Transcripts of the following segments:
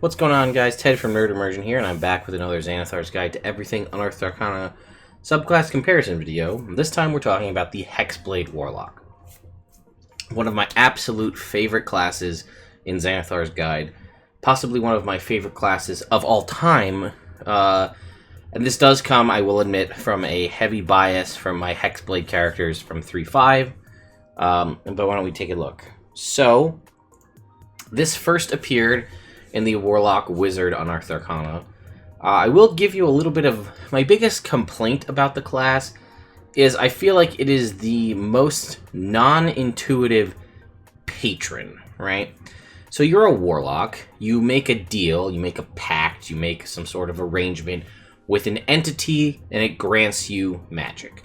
What's going on, guys? Ted from Nerd Immersion here, and I'm back with another Xanathar's Guide to Everything Unearthed Arcana subclass comparison video. This time we're talking about the Hexblade Warlock. One of my absolute favorite classes in Xanathar's Guide. Possibly one of my favorite classes of all time. And this does come, I will admit, from a heavy bias from my Hexblade characters from 3.5. But why don't we take a look? So, this first appeared in the Warlock Wizard Unearthed Arcana. I will give you a little bit of... My biggest complaint about the class is I feel like it is the most non-intuitive patron, right? So you're a Warlock, you make a deal, you make a pact, you make some sort of arrangement with an entity, and it grants you magic.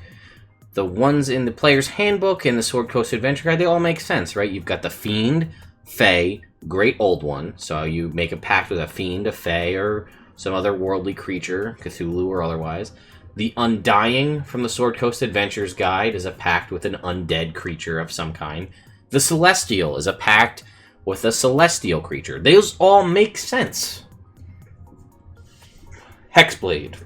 The ones in the Player's Handbook and the Sword Coast Adventure Guide, they all make sense, right? You've got the Fiend, Fae, Great Old One, so you make a pact with a Fiend, a Fae, or some other worldly creature, Cthulhu or otherwise. The Undying from the Sword Coast Adventures Guide is a pact with an undead creature of some kind. The Celestial is a pact with a celestial creature. Those all make sense. Hexblade.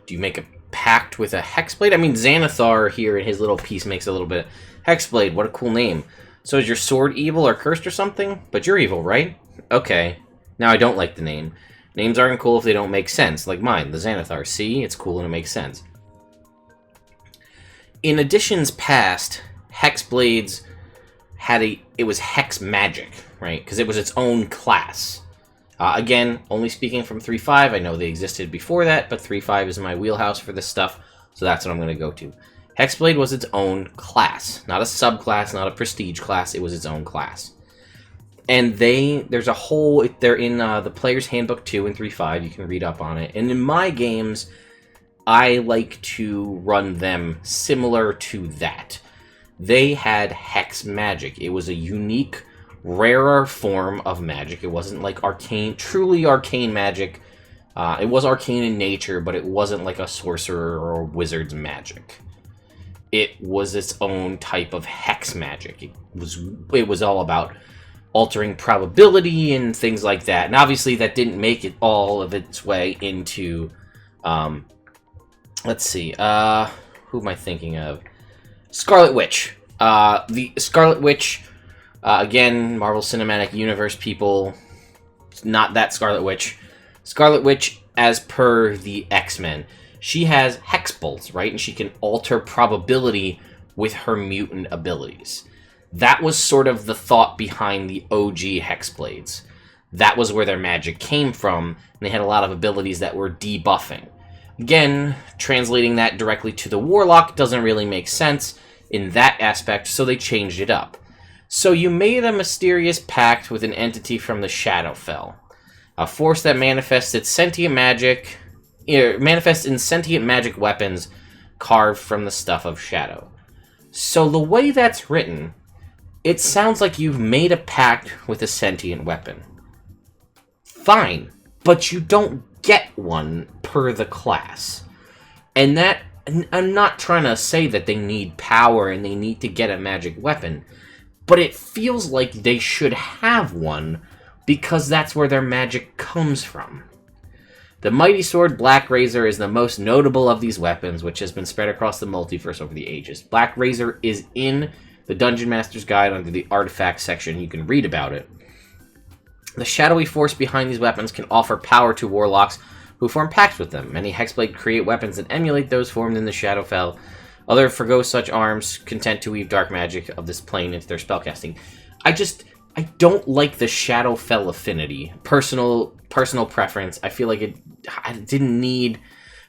Do you make a pact with a Hexblade? I mean, Xanathar here in his little piece makes a little bit. Hexblade, what a cool name. So is your sword evil or cursed or something? But you're evil, right? Okay. Now I don't like the name. Names aren't cool if they don't make sense, like mine, the Xanathar. See? It's cool and it makes sense. In editions past, Hexblades had it was Hex Magic, right? Because it was its own class. Again, only speaking from 3.5, I know they existed before that, but 3.5 is my wheelhouse for this stuff, so that's what I'm going to go to. Hexblade was its own class. Not a subclass, not a prestige class, it was its own class. And there's a whole, they're in the Player's Handbook 2 and 3.5, you can read up on it. And in my games, I like to run them similar to that. They had Hex Magic. It was a unique, rarer form of magic. It wasn't like arcane, truly arcane magic. It was arcane in nature, but it wasn't like a sorcerer or a wizard's magic. It was its own type of hex magic. It was all about altering probability and things like that. And obviously that didn't make it all of its way into, let's see, who am I thinking of? Scarlet Witch. The Scarlet Witch, again, Marvel Cinematic Universe people, not that Scarlet Witch. Scarlet Witch, as per the X-Men, she has hex bolts, right? And she can alter probability with her mutant abilities. That was sort of the thought behind the OG Hexblades. That was where their magic came from, and they had a lot of abilities that were debuffing. Again, translating that directly to the Warlock doesn't really make sense in that aspect, so they changed it up. So you made a mysterious pact with an entity from the Shadowfell, a force that manifests in sentient magic weapons carved from the stuff of shadow. So the way that's written, it sounds like you've made a pact with a sentient weapon. Fine, but you don't get one per the class. And that, I'm not trying to say that they need power and they need to get a magic weapon, but it feels like they should have one because that's where their magic comes from. The Mighty Sword Black Razor is the most notable of these weapons, which has been spread across the multiverse over the ages. Black Razor is in the Dungeon Master's Guide under the Artifacts section. You can read about it. The shadowy force behind these weapons can offer power to Warlocks who form pacts with them. Many Hexblade create weapons that emulate those formed in the Shadowfell. Others forgo such arms, content to weave dark magic of this plane into their spellcasting. I don't like the Shadowfell affinity. Personal preference. I feel like I didn't need...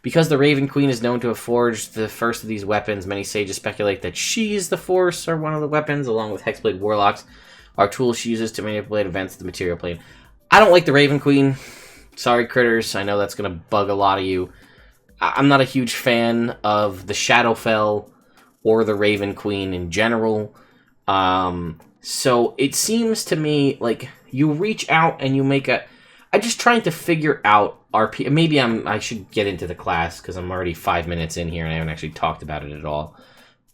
Because the Raven Queen is known to have forged the first of these weapons, many sages speculate that she's the Force or one of the weapons, along with Hexblade Warlocks, are tools she uses to manipulate events of the material plane. I don't like the Raven Queen. Sorry, critters. I know that's going to bug a lot of you. I'm not a huge fan of the Shadowfell or the Raven Queen in general. So it seems to me like you reach out and you make a... I'm just trying to figure out RP. Maybe I should get into the class because I'm already 5 minutes in here and I haven't actually talked about it at all.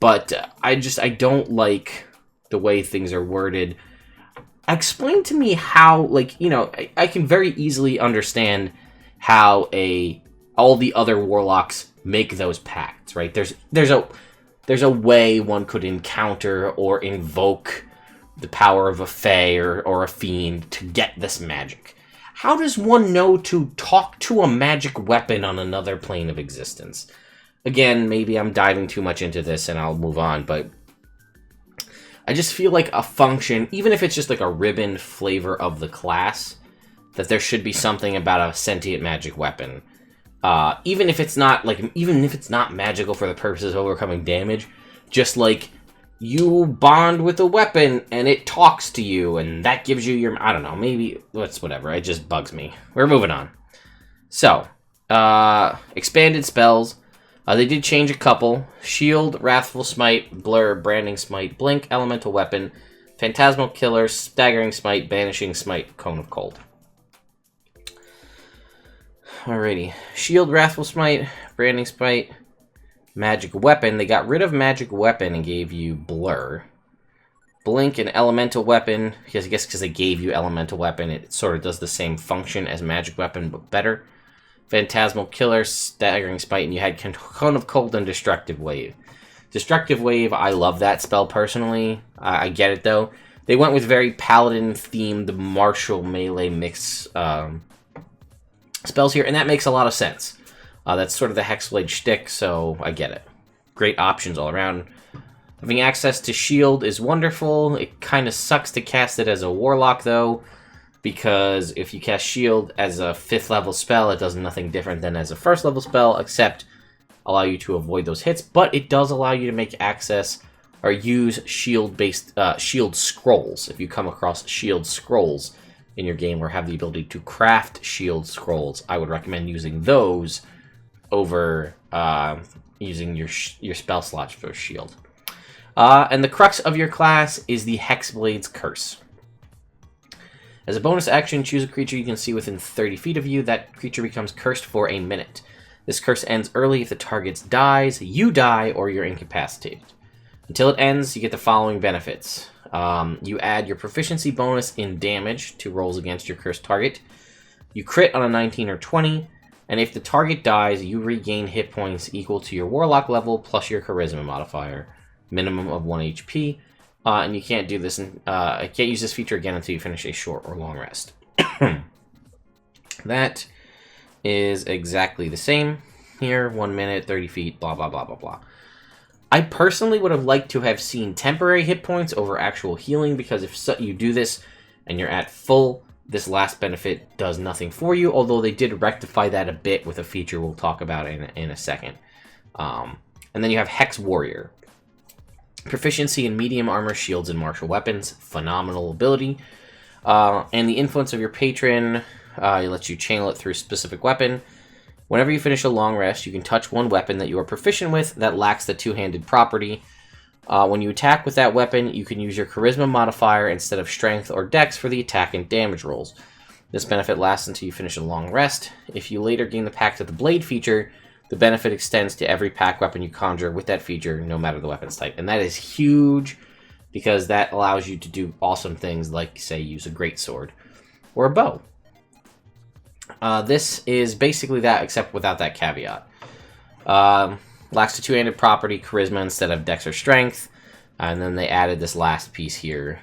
But I don't like the way things are worded. explain to me how, like, you know, I can very easily understand how all the other warlocks make those pacts, right? There's a way one could encounter or invoke the power of a fae or a fiend to get this magic. How does one know to talk to a magic weapon on another plane of existence? Again, maybe I'm diving too much into this and I'll move on, but I just feel like a function, even if it's just like a ribbon flavor of the class, that there should be something about a sentient magic weapon. Even if it's not magical for the purposes of overcoming damage, just like you bond with a weapon and it talks to you and that gives you your, I don't know, maybe it's whatever. It just bugs me. We're moving on. So, expanded spells. They did change a couple. Shield, Wrathful Smite, Blur, Branding Smite, Blink, Elemental Weapon, Phantasmal Killer, Staggering Smite, Banishing Smite, Cone of Cold. Alrighty. Shield, Wrathful Smite, Branding Smite, Magic Weapon. They got rid of Magic Weapon and gave you Blur. Blink and Elemental Weapon, because I guess because they gave you Elemental Weapon, it sort of does the same function as Magic Weapon, but better. Phantasmal Killer, Staggering Smite, and you had Cone of Cold and Destructive Wave. Destructive Wave, I love that spell personally. I get it though. They went with very paladin-themed martial melee mix spells here, and that makes a lot of sense. That's sort of the Hexblade shtick, so I get it. Great options all around. Having access to Shield is wonderful. It kind of sucks to cast it as a Warlock though, because if you cast Shield as a 5th level spell, it does nothing different than as a 1st level spell, except allow you to avoid those hits, but it does allow you to make access or use shield-based shield scrolls. If you come across shield scrolls in your game or have the ability to craft shield scrolls, I would recommend using those over using your spell slots for shield. And the crux of your class is the Hexblade's Curse. As a bonus action, choose a creature you can see within 30 feet of you. That creature becomes cursed for a minute. This curse ends early if the target dies, you die, or you're incapacitated. Until it ends, you get the following benefits. You add your proficiency bonus in damage to rolls against your cursed target. You crit on a 19 or 20, and if the target dies, you regain hit points equal to your Warlock level plus your Charisma modifier, minimum of 1 HP. And you can't do this. I can't use this feature again until you finish a short or long rest. That is exactly the same here. 1 minute, 30 feet, blah, blah, blah, blah, blah. I personally would have liked to have seen temporary hit points over actual healing, because if you do this and you're at full, this last benefit does nothing for you, although they did rectify that a bit with a feature we'll talk about in a second. And then you have Hex Warrior. Proficiency in medium armor, shields, and martial weapons. Phenomenal ability. And the influence of your patron lets you channel it through a specific weapon. Whenever you finish a long rest, you can touch one weapon that you are proficient with that lacks the two-handed property. When you attack with that weapon, you can use your Charisma modifier instead of Strength or Dex for the attack and damage rolls. This benefit lasts until you finish a long rest. If you later gain the Pact of the Blade feature, the benefit extends to every pack weapon you conjure with that feature, no matter the weapon's type. And that is huge, because that allows you to do awesome things like, say, use a greatsword or a bow. This is basically that, except without that caveat. Lacks the two-handed property, Charisma instead of Dex or Strength. And then they added this last piece here.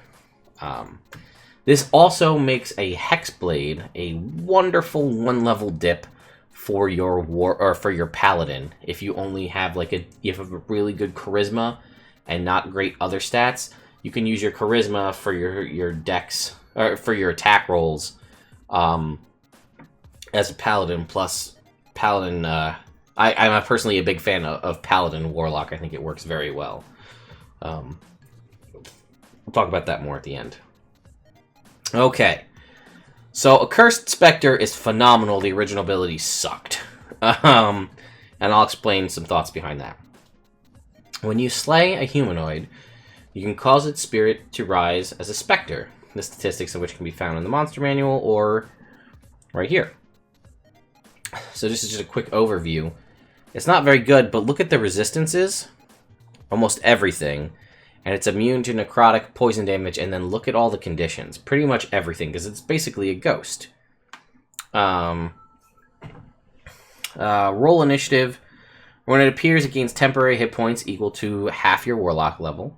This also makes a Hexblade a wonderful one-level dip for your paladin. If you only have you have a really good charisma and not great other stats, you can use your charisma for your dex or for your attack rolls as a paladin. Plus paladin, I'm personally a big fan of paladin warlock. I think it works very well. We'll talk about that more at the end. Okay. So, Accursed Spectre is phenomenal. The original ability sucked. And I'll explain some thoughts behind that. When you slay a humanoid, you can cause its spirit to rise as a specter. The statistics of which can be found in the monster manual or right here. So this is just a quick overview. It's not very good, but look at the resistances. Almost everything. And it's immune to necrotic, poison damage, and then look at all the conditions. Pretty much everything, because it's basically a ghost. Roll initiative. When it appears, it gains temporary hit points equal to half your warlock level.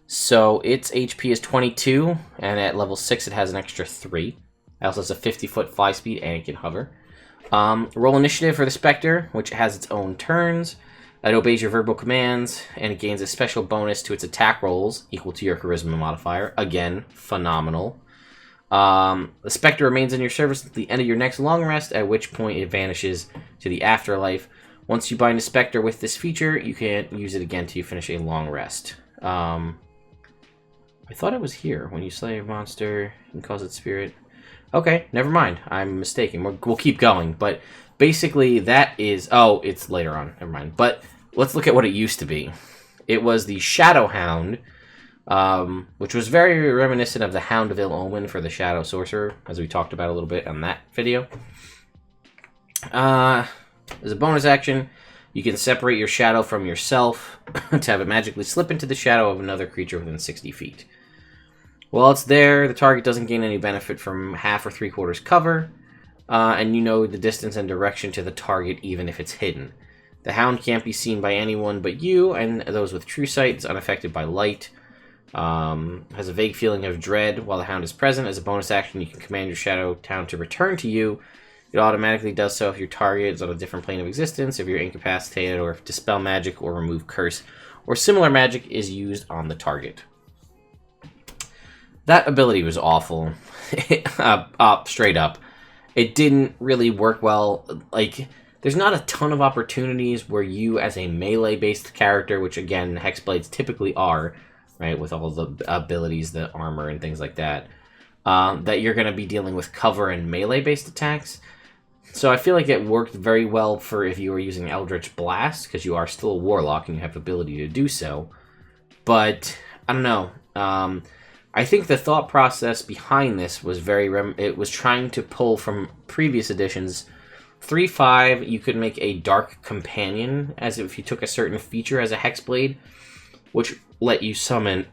So its HP is 22, and at level 6 it has an extra 3. It also has a 50-foot fly speed, and it can hover. Roll initiative for the Spectre, which has its own turns. It obeys your verbal commands, and it gains a special bonus to its attack rolls, equal to your charisma modifier. Again, phenomenal. The Spectre remains in your service at the end of your next long rest, at which point it vanishes to the afterlife. Once you bind a Spectre with this feature, you can't use it again till you finish a long rest. I thought it was here. When you slay a monster, you can cause its spirit. Okay, never mind. I'm mistaken. We'll keep going, but basically that is... Oh, it's later on. Never mind. But let's look at what it used to be. It was the Shadow Hound, which was very reminiscent of the Hound of Ill Omen for the Shadow Sorcerer, as we talked about a little bit on that video. As a bonus action, you can separate your shadow from yourself to have it magically slip into the shadow of another creature within 60 feet. While it's there, the target doesn't gain any benefit from half or 3/4 cover, and you know the distance and direction to the target even if it's hidden. The Hound can't be seen by anyone but you, and those with true sight. It's unaffected by light. Has a vague feeling of dread while the Hound is present. As a bonus action, you can command your Shadow Hound to return to you. It automatically does so if your target is on a different plane of existence, if you're incapacitated, or if Dispel Magic or Remove Curse or similar magic is used on the target. That ability was awful. Straight up. It didn't really work well. Like, there's not a ton of opportunities where you, as a melee-based character, which again, Hexblades typically are, right, with all the abilities, the armor, and things like that, that you're going to be dealing with cover and melee-based attacks. So I feel like it worked very well for if you were using Eldritch Blast, because you are still a Warlock and you have the ability to do so. But, I don't know. I think the thought process behind this was it was trying to pull from previous editions. 3.5, you could make a Dark Companion, as if you took a certain feature as a Hexblade, which let you summon,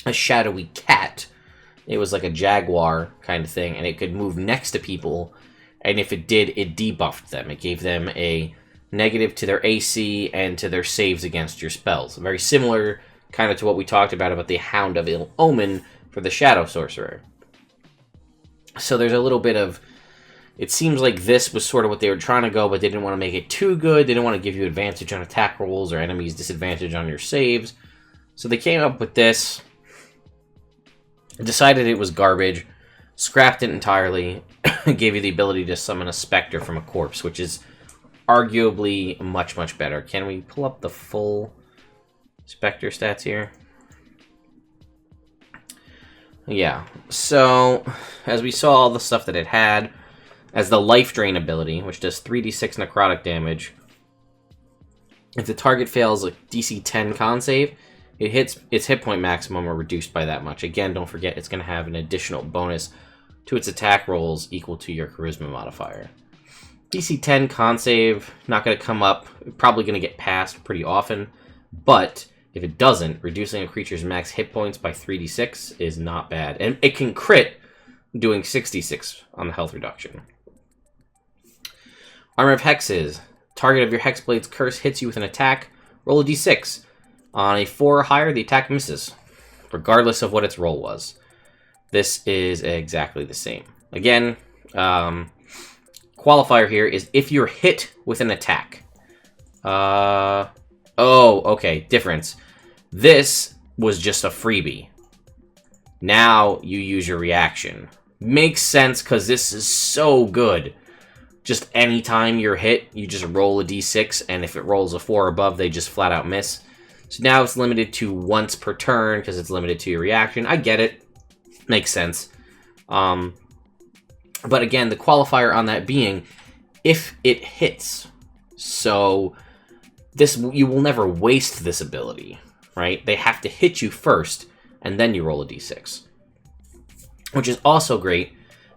a shadowy cat. It was like a jaguar kind of thing, and it could move next to people, and if it did, it debuffed them. It gave them a negative to their AC and to their saves against your spells. Very similar kind of to what we talked about the Hound of Ill Omen for the Shadow Sorcerer. So there's a little bit of... It seems like this was sort of what they were trying to go, but they didn't want to make it too good. They didn't want to give you advantage on attack rolls or enemies disadvantage on your saves. So they came up with this, decided it was garbage, scrapped it entirely, gave you the ability to summon a Spectre from a corpse, which is arguably much, much better. Can we pull up the full Spectre stats here? Yeah, so as we saw all the stuff that it had, as the Life Drain ability, which does 3d6 necrotic damage, if the target fails a DC 10 con save, it hits its hit point maximum or reduced by that much. Again, don't forget, it's going to have an additional bonus to its attack rolls equal to your charisma modifier. DC 10 con save, not going to come up, probably going to get passed pretty often, but if it doesn't, reducing a creature's max hit points by 3d6 is not bad. And it can crit doing 66 on the health reduction. Armor of Hexes. Target of your Hexblade's curse hits you with an attack. Roll a d6. On a 4 or higher, the attack misses, regardless of what its roll was. This is exactly the same. Again, qualifier here is if you're hit with an attack. Oh, okay, difference. This was just a freebie. Now you use your reaction. Makes sense because this is so good. Just anytime you're hit, you just roll a d6, and if it rolls a 4 or above, they just flat out miss. So now it's limited to once per turn because it's limited to your reaction. I get it. Makes sense. But again, the qualifier on that being, if it hits. So this, you will never waste this ability, right? They have to hit you first, and then you roll a d6. Which is also great,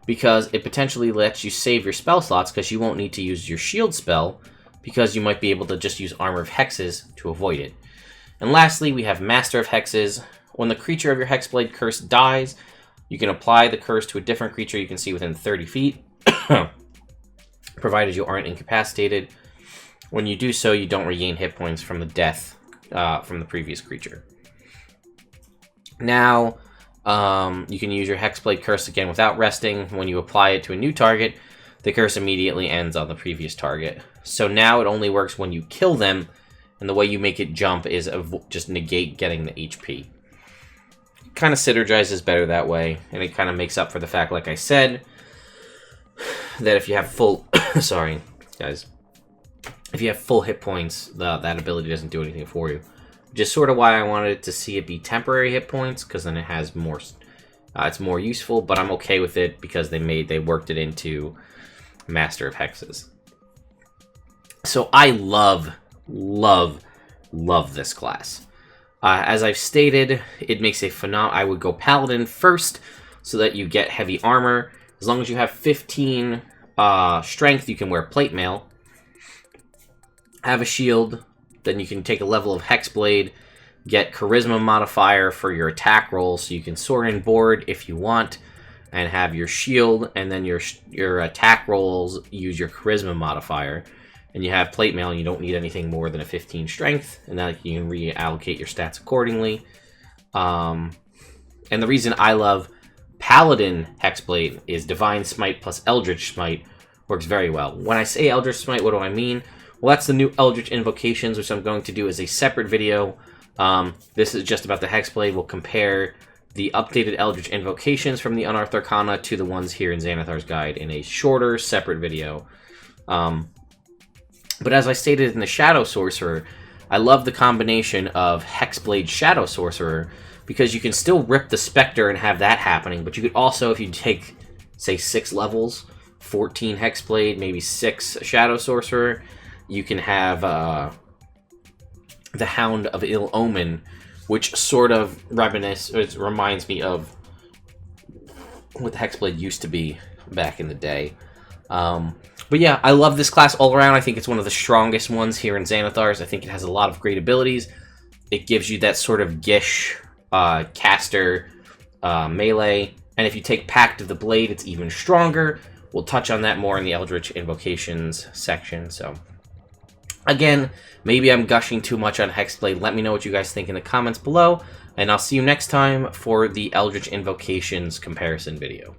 because it potentially lets you save your spell slots, because you won't need to use your shield spell, because you might be able to just use Armor of Hexes to avoid it. And lastly, we have Master of Hexes. When the creature of your Hexblade curse dies, you can apply the curse to a different creature you can see within 30 feet, provided you aren't incapacitated. When you do so, you don't regain hit points from the death from the previous creature. Now, you can use your Hexblade curse again without resting. When you apply it to a new target, the curse immediately ends on the previous target. So now it only works when you kill them, and the way you make it jump is just negate getting the HP. Kind of synergizes better that way, and it kind of makes up for the fact, like I said, that if you have full... sorry, guys. If you have full hit points, that ability doesn't do anything for you. Just sort of why I wanted to see it be temporary hit points, because then it has more... it's more useful, but I'm okay with it because they worked it into Master of Hexes. So I love this class. As I've stated, it makes a I would go Paladin first, so that you get heavy armor. As long as you have 15 strength, you can wear plate mail. Have a shield, then you can take a level of Hexblade, get Charisma modifier for your attack roll, so you can sword and board if you want, and have your shield, and then your attack rolls use your Charisma modifier. And you have plate mail, and you don't need anything more than a 15 strength, and now you can reallocate your stats accordingly. And the reason I love Paladin Hexblade is Divine Smite plus Eldritch Smite works very well. When I say Eldritch Smite, what do I mean? Well, that's the new Eldritch Invocations, which I'm going to do as a separate video. This is just about the Hexblade. We'll compare the updated Eldritch Invocations from the Unearthed Arcana to the ones here in Xanathar's Guide in a shorter, separate video. But as I stated in the Shadow Sorcerer, I love the combination of Hexblade Shadow Sorcerer, because you can still rip the Spectre and have that happening, but you could also, if you take, say, 6 levels, 14 Hexblade, maybe 6 Shadow Sorcerer, you can have the Hound of Ill Omen, which sort of reminds me of what the Hexblade used to be back in the day. But yeah, I love this class all around. I think it's one of the strongest ones here in Xanathar's. I think it has a lot of great abilities. It gives you that sort of Gish caster melee. And if you take Pact of the Blade, it's even stronger. We'll touch on that more in the Eldritch Invocations section. So, again, maybe I'm gushing too much on Hexblade. Let me know what you guys think in the comments below. And I'll see you next time for the Eldritch Invocations comparison video.